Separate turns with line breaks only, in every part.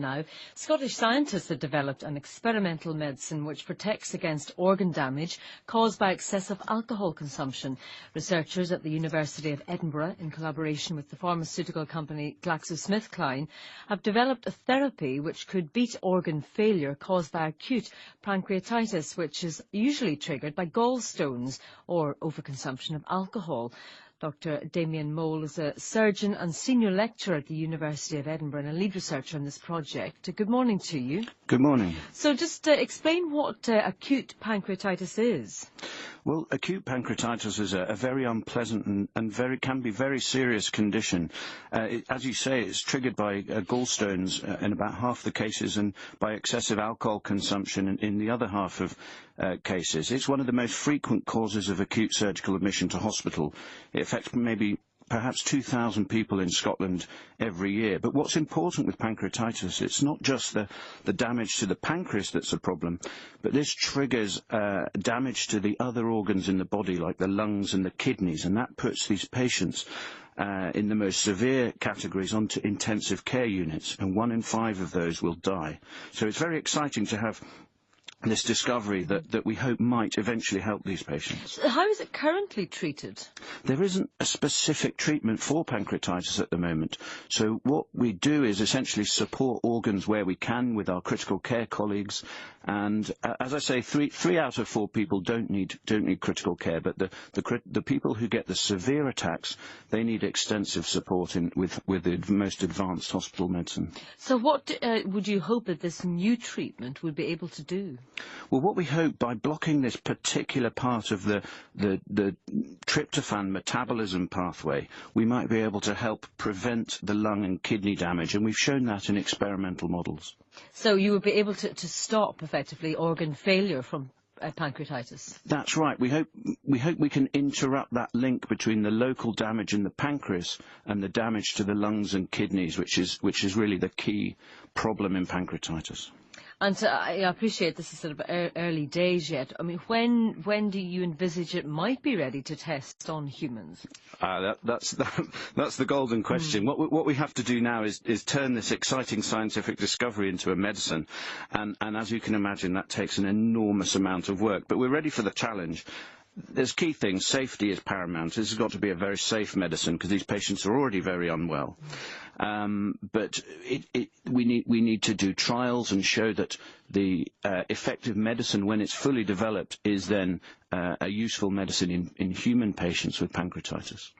now. Scottish scientists have developed an experimental medicine which protects against organ damage caused by excessive alcohol consumption. Researchers at the University of Edinburgh, in collaboration with the pharmaceutical company GlaxoSmithKline, have developed a therapy which could beat organ failure caused by acute pancreatitis, which is usually triggered by gallstones or overconsumption of alcohol. Dr. Damian Mole is a surgeon and senior lecturer at the University of Edinburgh and a lead researcher on this project. Good morning to you.
Good morning.
So just explain what acute pancreatitis is.
Well, acute pancreatitis is a very unpleasant and can be very serious condition. As you say, it's triggered by gallstones in about half the cases and by excessive alcohol consumption in the other half of cases. It's one of the most frequent causes of acute surgical admission to hospital. It affects perhaps 2,000 people in Scotland every year. But what's important with pancreatitis, it's not just the damage to the pancreas that's a problem, but this triggers damage to the other organs in the body, like the lungs and the kidneys, and that puts these patients in the most severe categories onto intensive care units, and 1 in 5 of those will die. So it's very exciting to have this discovery that we hope might eventually help these patients.
How is it currently treated?
There isn't a specific treatment for pancreatitis at the moment. So what we do is essentially support organs where we can with our critical care colleagues. And as I say, three out of 4 people don't need critical care, but the people who get the severe attacks, they need extensive support with the most advanced hospital medicine. So
what would you hope that this new treatment would be able to do?
Well, what we hope, by blocking this particular part of the tryptophan metabolism pathway, we might be able to help prevent the lung and kidney damage, and we've shown that in experimental models.
So you would be able to stop, effectively, organ failure from pancreatitis? That's
right. We hope we can interrupt that link between the local damage in the pancreas and the damage to the lungs and kidneys, which is really the key problem in pancreatitis.
And I appreciate this is sort of early days yet. I mean, when do you envisage it might be ready to test on humans?
That's the golden question. What we have to do now is turn this exciting scientific discovery into a medicine, and as you can imagine, that takes an enormous amount of work. But we're ready for the challenge. There's key things. Safety is paramount. This has got to be a very safe medicine because these patients are already very unwell. But we need to do trials and show that the effective medicine, when it's fully developed, is then a useful medicine in human patients with pancreatitis.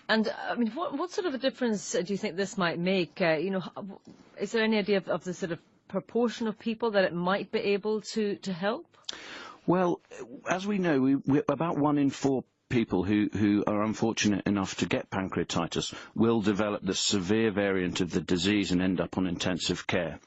And I mean, what sort of a difference do you think this might make? Is there any idea of the sort of proportion of people that it might be able to help?
Well, as we know, about 1 in 4 people who are unfortunate enough to get pancreatitis will develop the severe variant of the disease and end up on intensive care.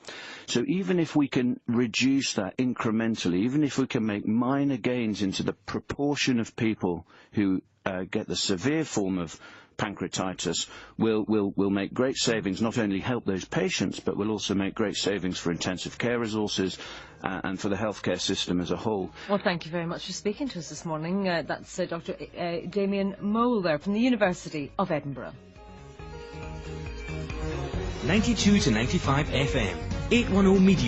So even if we can reduce that incrementally, even if we can make minor gains into the proportion of people who get the severe form of pancreatitis, we'll make great savings, not only help those patients, but we'll also make great savings for intensive care resources and for the healthcare system as a whole. Well,
thank you very much for speaking to us this morning. That's Dr. Damian Mole there from the University of Edinburgh.
92 to 95 FM, 810 Media.